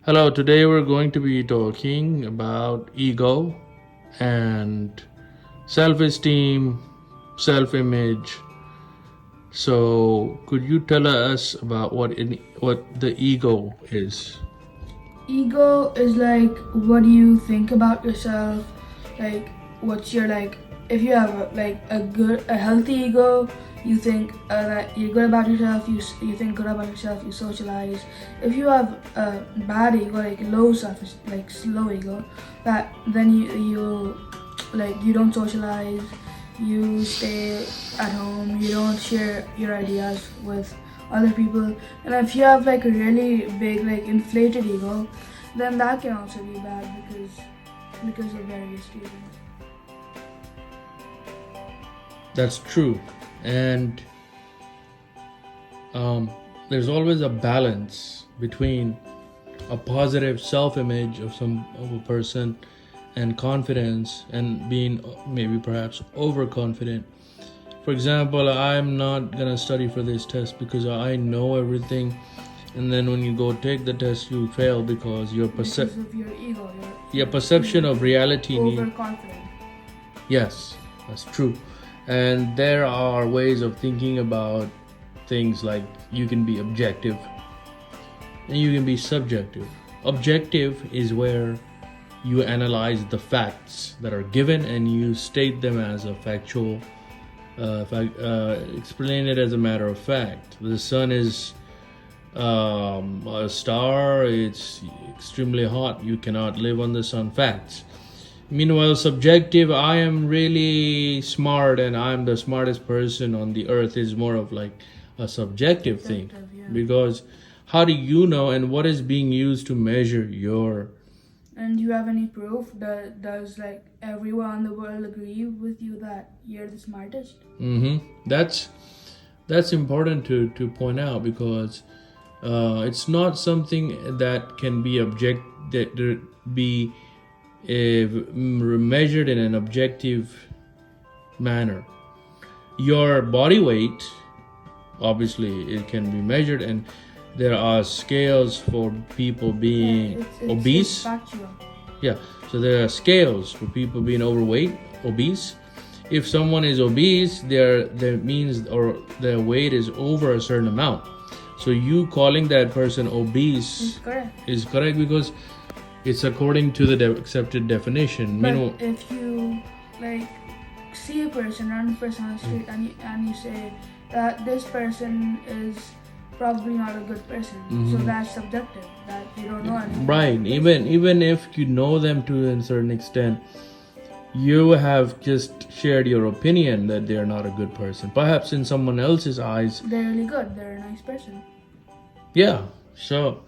Hello, today we're going to be talking about ego and self esteem, self image. So, could you tell us about what the ego is? Ego is like what do you think about yourself? Like what's your like if you have a healthy ego, you think that you're good about yourself. You think good about yourself. You socialize. If you have a bad ego, like low self, like slow ego, that then you don't socialize. You stay at home. You don't share your ideas with other people. And if you have like a really big like inflated ego, then that can also be bad because of various reasons. That's true. And there's always a balance between a positive self image of a person and confidence and being maybe perhaps overconfident. For example, I'm not gonna study for this test because I know everything, and then when you go take the test, you fail because Because of your ego, your your perception of reality overconfident. Yes, that's true. And there are ways of thinking about things like you can be objective and you can be subjective. Objective is where you analyze the facts that are given and you state them as a factual explain it as a matter of fact. The sun is a star, it's extremely hot, you cannot live on the sun. Facts. Meanwhile, subjective, I am really smart and I'm the smartest person on the earth is more of like a subjective thing. Subjective, yeah. Because how do you know and what is being used to measure your. And do you have any proof that does like everyone in the world agree with you that you're the smartest? That's important to point out because it's not something that can be be measured in an objective manner. Your body weight, obviously, it can be measured, and there are scales for people being obese. It's factual. Yeah, so there are scales for people being overweight, obese. If someone is obese, their means or their weight is over a certain amount. So you calling that person obese It's correct. is correct because it's according to the accepted definition. But if you like see a person, random person on the street, and you say that this person is probably not a good person, so that's subjective. That you don't know anything. Right. Even if you know them to a certain extent, you have just shared your opinion that they are not a good person. Perhaps in someone else's eyes, They're really good. They're a nice person. yeah. So